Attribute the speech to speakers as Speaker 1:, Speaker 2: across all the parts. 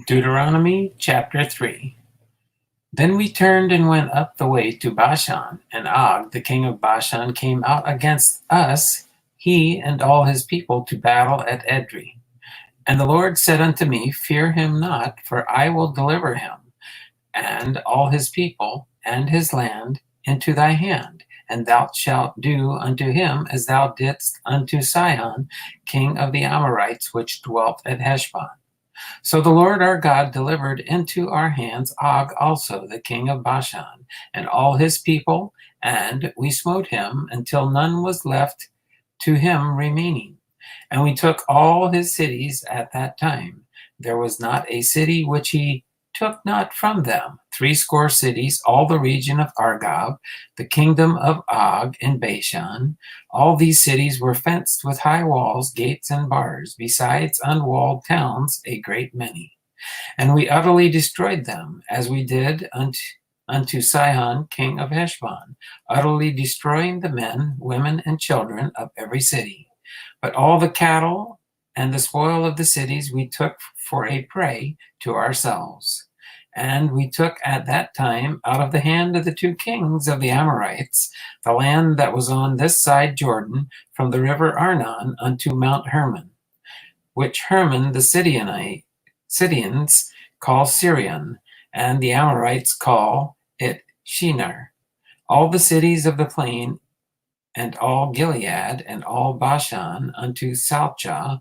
Speaker 1: Deuteronomy chapter 3. Then we turned and went up the way to Bashan, and Og, the king of Bashan, came out against us, he and all his people, to battle at Edrei. And the Lord said unto me, Fear him not, for I will deliver him, and all his people, and his land, into thy hand, and thou shalt do unto him as thou didst unto Sihon, king of the Amorites, which dwelt at Heshbon. So the Lord our God delivered into our hands Og also, the king of Bashan, and all his people, and we smote him until none was left to him remaining. And we took all his cities at that time. There was not a city which he took not from them. 80 cities, all the region of Argob, the kingdom of Og in Bashan. All these cities were fenced with high walls, gates, and bars, besides unwalled towns a great many. And we utterly destroyed them, as we did unto Sihon, king of Heshbon, utterly destroying the men, women, and children of every city. But all the cattle and the spoil of the cities we took for a prey to ourselves. And we took at that time out of the hand of the 2 kings of the Amorites the land that was on this side Jordan, from the river Arnon unto Mount Hermon, which Hermon the Sidonians call Sirion, and the Amorites call it Shinar. All the cities of the plain, and all Gilead, and all Bashan unto Salcha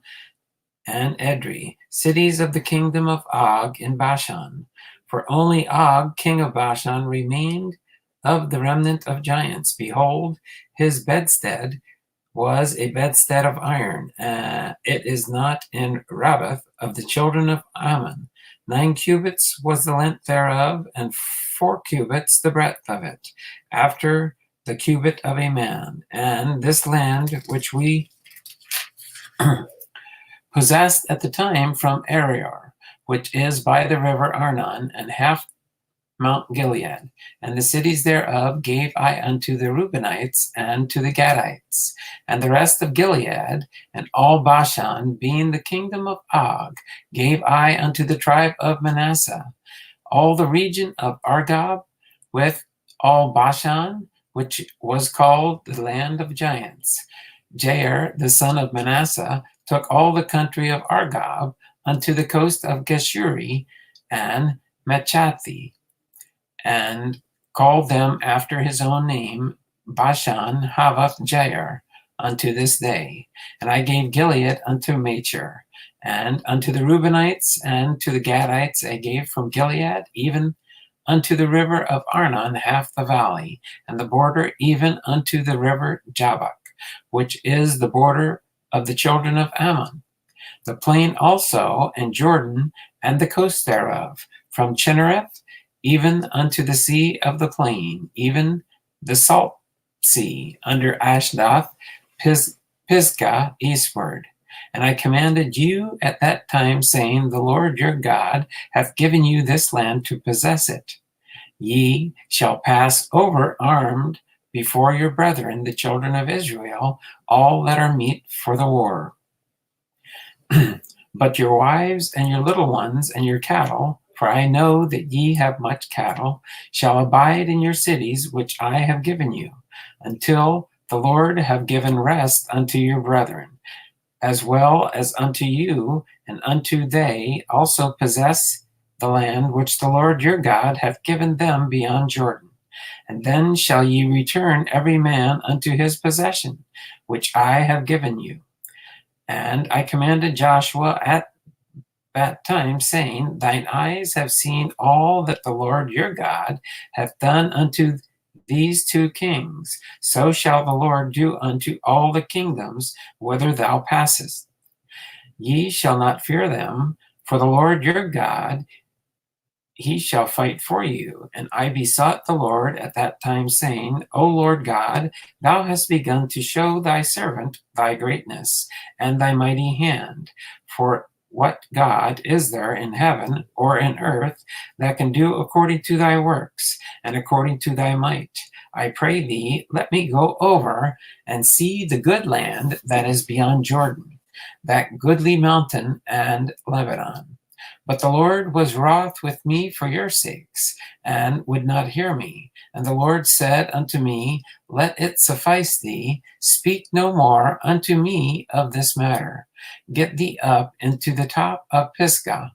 Speaker 1: and Edrei, cities of the kingdom of Og in Bashan. For only Og, king of Bashan, remained of the remnant of giants. Behold, his bedstead was a bedstead of iron. It is not in Rabbath of the children of Ammon. 9 cubits was the length thereof, and 4 cubits the breadth of it, after the cubit of a man. And this land which we possessed at the time from Arior, which is by the river Arnon, and half Mount Gilead, and the cities thereof gave I unto the Reubenites and to the Gadites, and the rest of Gilead, and all Bashan, being the kingdom of Og, gave I unto the tribe of Manasseh. All the region of Argob, with all Bashan, which was called the land of giants. Jair, the son of Manasseh, took all the country of Argob unto the coast of Geshuri and Machathi, and called them after his own name, Bashan Havoth Jair, unto this day. And I gave Gilead unto Machir, and unto the Reubenites and to the Gadites I gave from Gilead, even unto the river of Arnon half the valley, and the border even unto the river Jabbok, which is the border of the children of Ammon. The plain also, and Jordan, and the coast thereof, from Chinnereth even unto the sea of the plain, even the salt sea, under Ashdoth, Pisgah, eastward. And I commanded you at that time, saying, The Lord your God hath given you this land to possess it. Ye shall pass over armed before your brethren, the children of Israel, all that are meet for the war. But your wives and your little ones and your cattle, for I know that ye have much cattle, shall abide in your cities which I have given you, until the Lord have given rest unto your brethren, as well as unto you, and unto they also possess the land which the Lord your God hath given them beyond Jordan. And then shall ye return every man unto his possession, which I have given you. And I commanded Joshua at that time, saying, Thine eyes have seen all that the Lord your God hath done unto these 2 kings. So shall the Lord do unto all the kingdoms whither thou passest. Ye shall not fear them, for the Lord your God, he shall fight for you. And I besought the Lord at that time, saying, O Lord God, thou hast begun to show thy servant thy greatness and thy mighty hand. For what God is there in heaven or in earth that can do according to thy works and according to thy might? I pray thee, let me go over and see the good land that is beyond Jordan, that goodly mountain and Lebanon. But the Lord was wroth with me for your sakes, and would not hear me. And the Lord said unto me, Let it suffice thee, speak no more unto me of this matter. Get thee up into the top of Pisgah,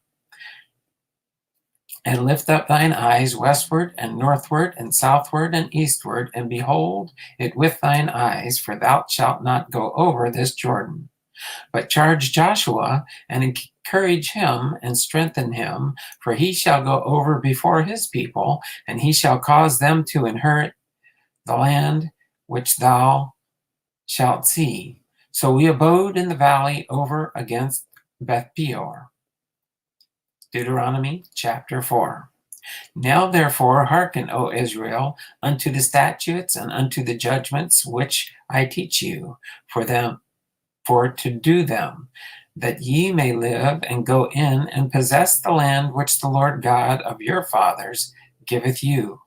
Speaker 1: and lift up thine eyes westward and northward and southward and eastward, and behold it with thine eyes, for thou shalt not go over this Jordan. But charge Joshua, and encourage him, and strengthen him, for he shall go over before his people, and he shall cause them to inherit the land which thou shalt see. So we abode in the valley over against Beth Peor. Deuteronomy chapter 4. Now therefore hearken, O Israel, unto the statutes and unto the judgments which I teach you, for to do them, that ye may live and go in and possess the land which the Lord God of your fathers giveth you.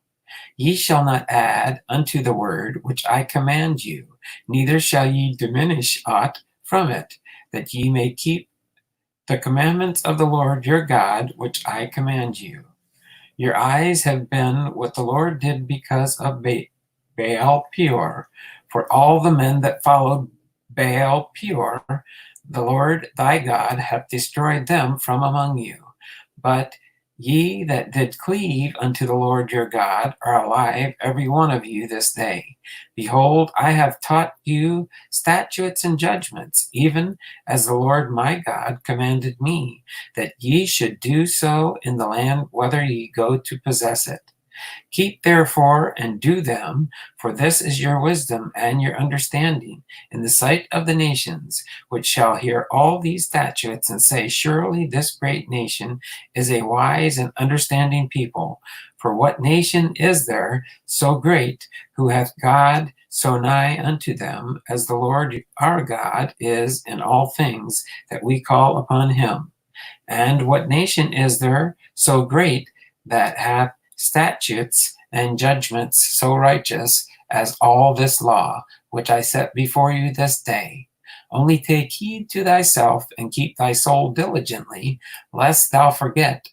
Speaker 1: Ye shall not add unto the word which I command you, neither shall ye diminish aught from it, that ye may keep the commandments of the Lord your God which I command you. Your eyes have been what the Lord did because of Baal Peor, for all the men that followed Baal Peor, the Lord thy God hath destroyed them from among you. But ye that did cleave unto the Lord your God are alive, every one of you this day. Behold, I have taught you statutes and judgments, even as the Lord my God commanded me, that ye should do so in the land whither ye go to possess it. Keep therefore and do them, for this is your wisdom and your understanding in the sight of the nations, which shall hear all these statutes and say, Surely this great nation is a wise and understanding people. For what nation is there so great, who hath God so nigh unto them, as the Lord our God is in all things that we call upon him? And what nation is there so great that hath statutes and judgments so righteous as all this law, which I set before you this day? Only take heed to thyself, and keep thy soul diligently, lest thou forget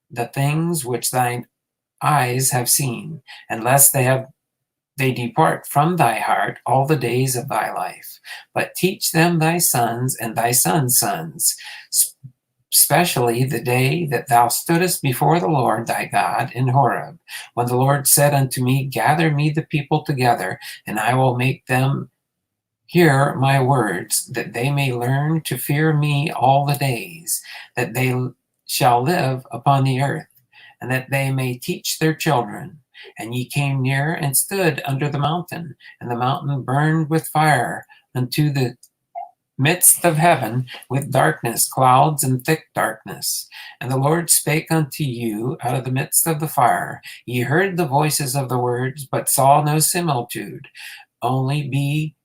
Speaker 1: the things which thine eyes have seen, and lest they depart from thy heart all the days of thy life. But teach them thy sons and thy sons' sons, especially the day that thou stoodest before the Lord thy God in Horeb, when the Lord said unto me, Gather me the people together, and I will make them hear my words, that they may learn to fear me all the days that they shall live upon the earth, and that they may teach their children. And ye came near and stood under the mountain, and the mountain burned with fire unto the midst of heaven, with darkness, clouds, and thick darkness. And the Lord spake unto you out of the midst of the fire. Ye heard the voices of the words, but saw no similitude, only be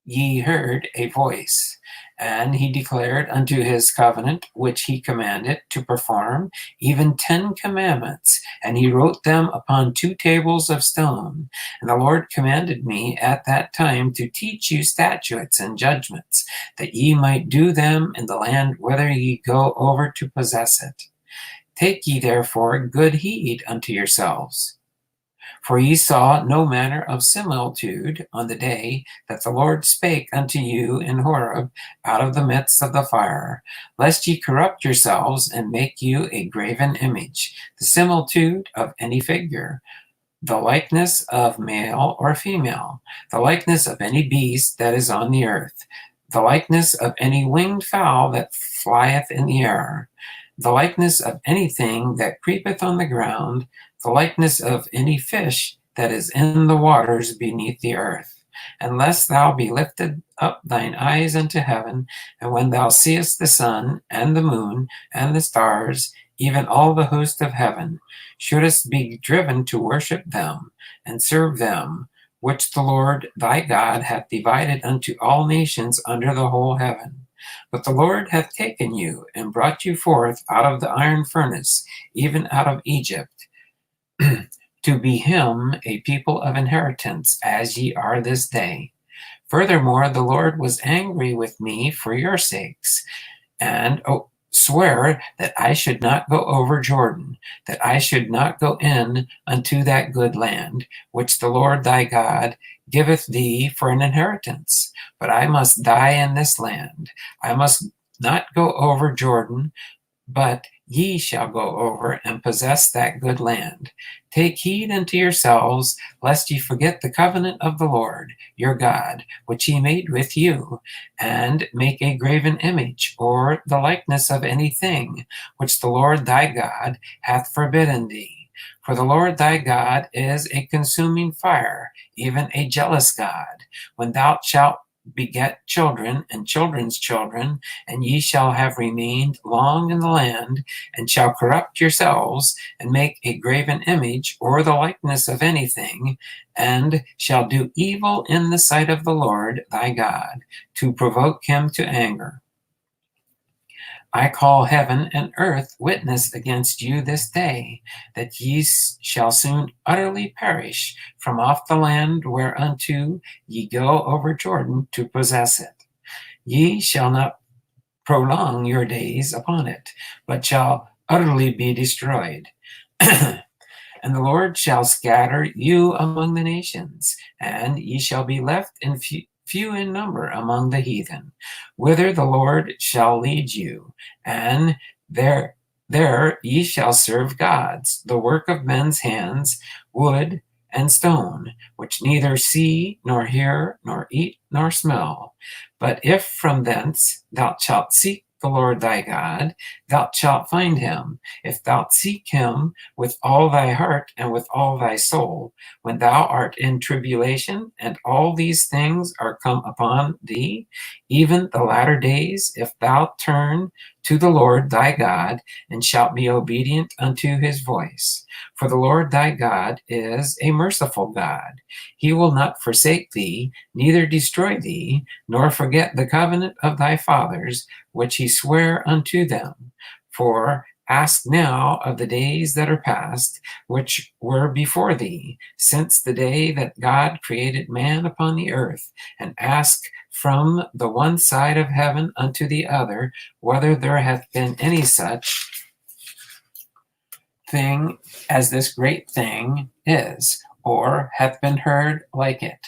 Speaker 1: ye heard a voice. And he declared unto his covenant, which he commanded to perform, even 10 commandments, and he wrote them upon 2 tables of stone. And the Lord commanded me at that time to teach you statutes and judgments, that ye might do them in the land whither ye go over to possess it. Take ye therefore good heed unto yourselves. For ye saw no manner of similitude on the day that the Lord spake unto you in Horeb out of the midst of the fire, lest ye corrupt yourselves and make you a graven image, the similitude of any figure, the likeness of male or female, the likeness of any beast that is on the earth, the likeness of any winged fowl that flieth in the air, the likeness of anything that creepeth on the ground, the likeness of any fish that is in the waters beneath the earth. Unless thou be lifted up thine eyes unto heaven, and when thou seest the sun and the moon and the stars, even all the host of heaven, shouldest be driven to worship them and serve them, which the Lord thy God hath divided unto all nations under the whole heaven. But the Lord hath taken you and brought you forth out of the iron furnace, even out of Egypt, to be him a people of inheritance, as ye are this day. Furthermore, the Lord was angry with me for your sakes, and swear that I should not go over Jordan, that I should not go in unto that good land, which the Lord thy God giveth thee for an inheritance. But I must die in this land. I must not go over Jordan, but ye shall go over and possess that good land. Take heed unto yourselves, lest ye forget the covenant of the Lord your God, which he made with you, and make a graven image, or the likeness of anything, which the Lord thy God hath forbidden thee. For the Lord thy God is a consuming fire, even a jealous God. When thou shalt beget children and children's children, and ye shall have remained long in the land, and shall corrupt yourselves, and make a graven image, or the likeness of anything, and shall do evil in the sight of the Lord thy God, to provoke him to anger. I call heaven and earth witness against you this day, that ye shall soon utterly perish from off the land whereunto ye go over Jordan to possess it. Ye shall not prolong your days upon it, but shall utterly be destroyed. And the Lord shall scatter you among the nations, and ye shall be left in few in number among the heathen, whither the Lord shall lead you, and there ye shall serve gods, the work of men's hands, wood and stone, which neither see, nor hear, nor eat, nor smell. But if from thence thou shalt seek the Lord thy God, thou shalt find him, if thou seek him with all thy heart and with all thy soul, when thou art in tribulation, and all these things are come upon thee, even the latter days, if thou turn to the Lord thy God, and shalt be obedient unto his voice. For the Lord thy God is a merciful God. He will not forsake thee, neither destroy thee, nor forget the covenant of thy fathers, which he sware unto them. For ask now of the days that are past, which were before thee, since the day that God created man upon the earth, and ask from the one side of heaven unto the other, whether there hath been any such thing as this great thing is, or hath been heard like it.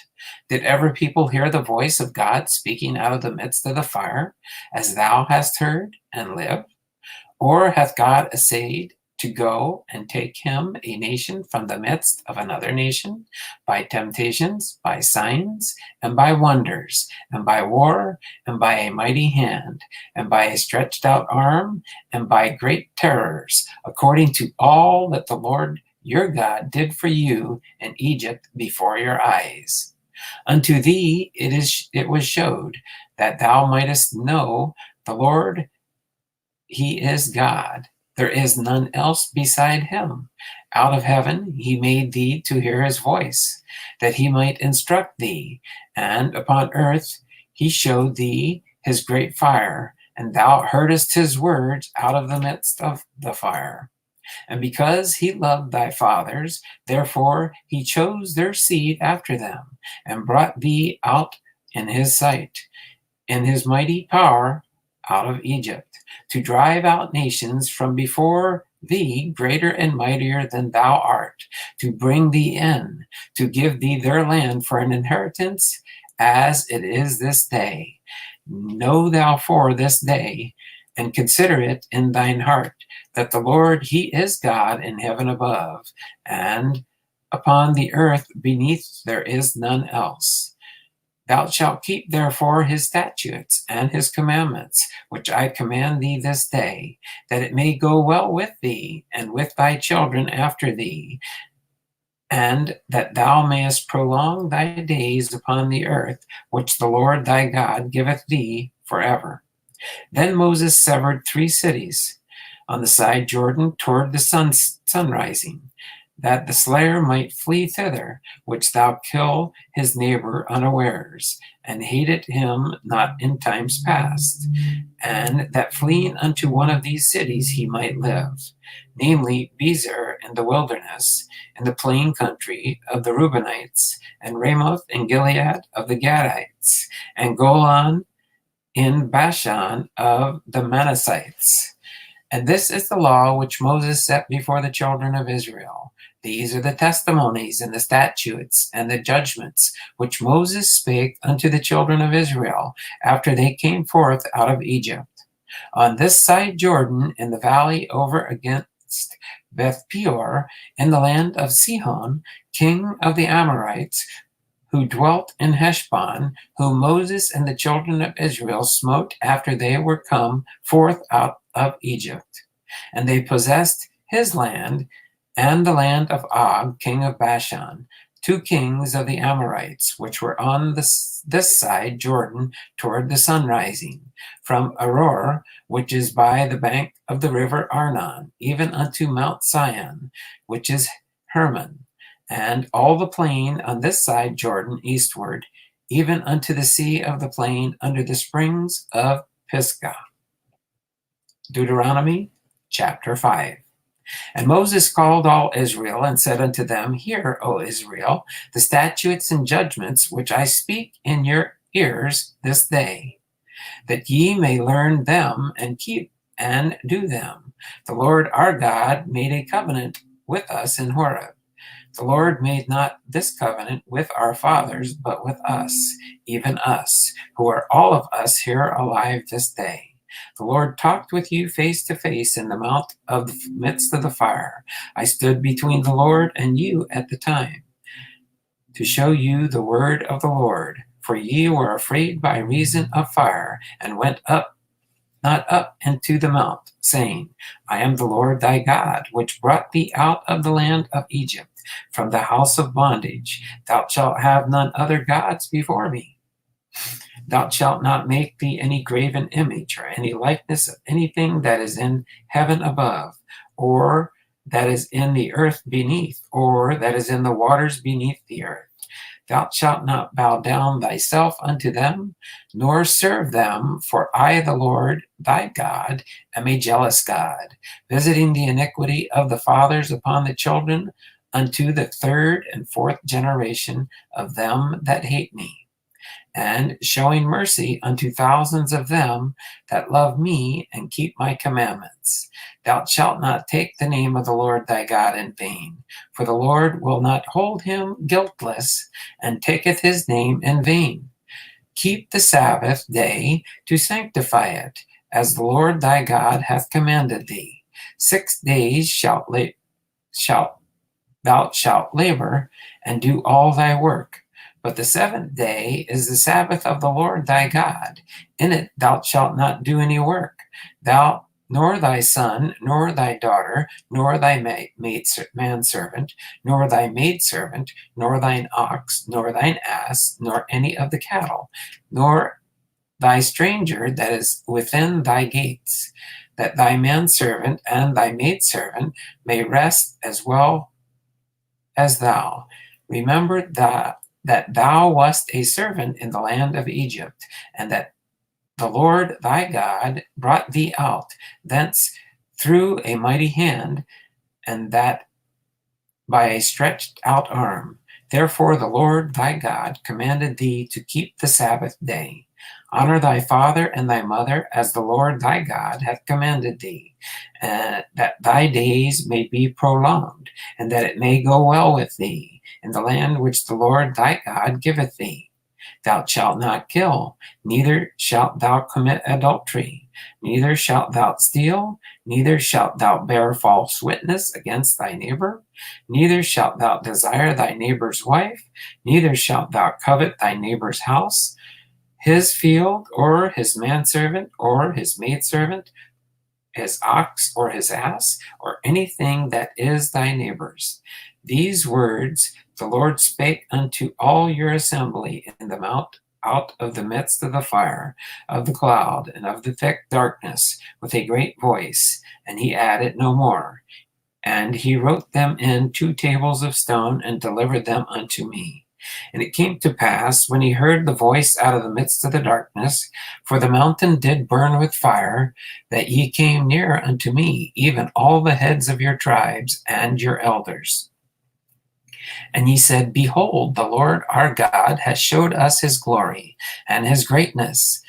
Speaker 1: Did ever people hear the voice of God speaking out of the midst of the fire, as thou hast heard, and live? Or hath God essayed to go and take him a nation from the midst of another nation, by temptations, by signs, and by wonders, and by war, and by a mighty hand, and by a stretched out arm, and by great terrors, according to all that the Lord your God did for you in Egypt before your eyes? Unto thee it was showed, that thou mightest know the Lord, he is God. There is none else beside him. Out of heaven he made thee to hear his voice, that he might instruct thee. And upon earth he showed thee his great fire, and thou heardest his words out of the midst of the fire. And because he loved thy fathers, therefore he chose their seed after them, and brought thee out in his sight, in his mighty power, out of Egypt, to drive out nations from before thee, greater and mightier than thou art, to bring thee in, to give thee their land for an inheritance, as it is this day. Know thou for this day, and consider it in thine heart, that the Lord, he is God in heaven above, and upon the earth beneath there is none else. Thou shalt keep therefore his statutes and his commandments, which I command thee this day, that it may go well with thee and with thy children after thee, and that thou mayest prolong thy days upon the earth, which the Lord thy God giveth thee forever. Then Moses severed 3 cities on the side Jordan toward the sun rising, that the slayer might flee thither, which thou kill his neighbor unawares, and hated him not in times past, and that fleeing unto one of these cities he might live, namely Bezer in the wilderness, in the plain country of the Reubenites, and Ramoth in Gilead of the Gadites, and Golan in Bashan of the Manassites. And this is the law which Moses set before the children of Israel. These are the testimonies and the statutes and the judgments which Moses spake unto the children of Israel after they came forth out of Egypt. On this side Jordan, in the valley over against Beth Peor, in the land of Sihon, king of the Amorites, who dwelt in Heshbon, whom Moses and the children of Israel smote after they were come forth out of Egypt. And they possessed his land and the land of Og, king of Bashan, 2 kings of the Amorites, which were on this side Jordan toward the sun rising, from Aroer, which is by the bank of the river Arnon, even unto Mount Sion, which is Hermon, and all the plain on this side Jordan eastward, even unto the sea of the plain under the springs of Pisgah. Deuteronomy chapter 5. And Moses called all Israel and said unto them, Hear, O Israel, the statutes and judgments which I speak in your ears this day, that ye may learn them and keep and do them. The Lord our God made a covenant with us in Horeb. The Lord made not this covenant with our fathers, but with us, even us, who are all of us here alive this day. The Lord talked with you face to face in the mount of the midst of the fire. I stood between the Lord and you at the time, to show you the word of the Lord. For ye were afraid by reason of fire, and went not up into the mount, saying, I am the Lord thy God, which brought thee out of the land of Egypt, from the house of bondage. Thou shalt have none other gods before me. Thou shalt not make thee any graven image, or any likeness of anything that is in heaven above, or that is in the earth beneath, or that is in the waters beneath the earth. Thou shalt not bow down thyself unto them, nor serve them, for I, the Lord thy God, am a jealous God, visiting the iniquity of the fathers upon the children unto the 3rd and 4th generation of them that hate me, and showing mercy unto thousands of them that love me and keep my commandments. Thou shalt not take the name of the Lord thy God in vain, for the Lord will not hold him guiltless, and taketh his name in vain. Keep the Sabbath day to sanctify it, as the Lord thy God hath commanded thee. 6 days thou shalt labor and do all thy work. But the 7th day is the Sabbath of the Lord thy God. In it thou shalt not do any work, thou, nor thy son, nor thy daughter, nor thy manservant, nor thy maidservant, nor thine ox, nor thine ass, nor any of the cattle, nor thy stranger that is within thy gates, that thy manservant and thy maidservant may rest as well as thou. Remember that thou wast a servant in the land of Egypt, and that the Lord thy God brought thee out thence through a mighty hand, and that by a stretched out arm. Therefore the Lord thy God commanded thee to keep the Sabbath day. Honor thy father and thy mother, as the Lord thy God hath commanded thee, and that thy days may be prolonged, and that it may go well with thee in the land which the Lord thy God giveth thee. Thou shalt not kill, neither shalt thou commit adultery, neither shalt thou steal, neither shalt thou bear false witness against thy neighbor, neither shalt thou desire thy neighbor's wife, neither shalt thou covet thy neighbor's house, his field, or his manservant, or his maidservant, his ox, or his ass, or anything that is thy neighbor's. These words the Lord spake unto all your assembly in the mount out of the midst of the fire, of the cloud, and of the thick darkness, with a great voice, and he added no more. And he wrote them in 2 tables of stone, and delivered them unto me. And it came to pass, when he heard the voice out of the midst of the darkness, for the mountain did burn with fire, that ye came near unto me, even all the heads of your tribes and your elders. And ye said, Behold, the Lord our God has showed us his glory and his greatness,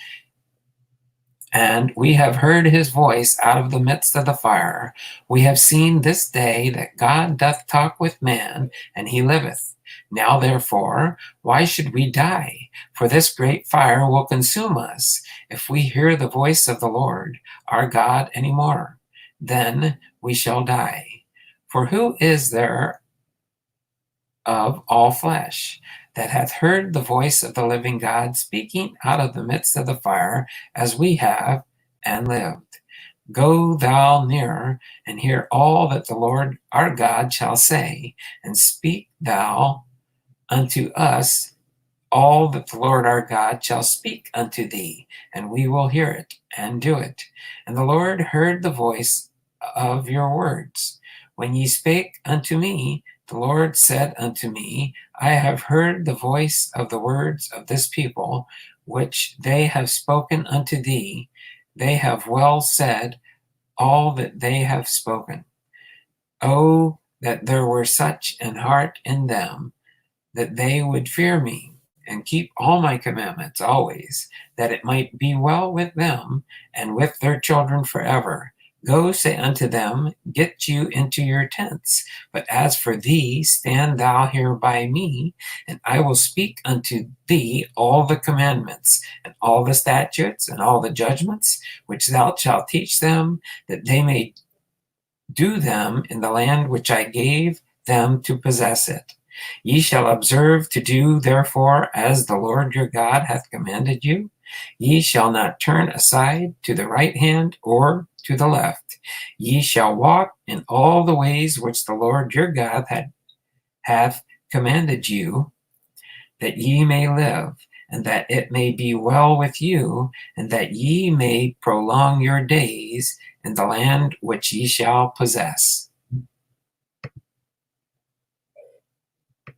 Speaker 1: And we have heard his voice out of the midst of the fire. We have seen this day that God doth talk with man, and he liveth. Now therefore, why should we die? For this great fire will consume us, if we hear the voice of the Lord our God any more. Then we shall die. For who is there of all flesh that hath heard the voice of the living God speaking out of the midst of the fire, as we have, and lived? Go thou nearer, and hear all that the Lord our God shall say, and speak thou unto us all that the Lord our God shall speak unto thee, and we will hear it and do it. And the Lord heard the voice of your words. When ye spake unto me, the Lord said unto me, I have heard the voice of the words of this people, which they have spoken unto thee. They have well said all that they have spoken. Oh, that there were such an heart in them, that they would fear me and keep all my commandments always, that it might be well with them and with their children forever. Go, say unto them, get you into your tents. But as for thee, stand thou here by me, and I will speak unto thee all the commandments, and all the statutes, and all the judgments, which thou shalt teach them, that they may do them in the land which I gave them to possess it. Ye shall observe to do therefore as the Lord your God hath commanded you. Ye shall not turn aside to the right hand or to the left. Ye shall walk in all the ways which the Lord your God hath commanded you, that ye may live, and that it may be well with you, and that ye may prolong your days in the land which ye shall possess.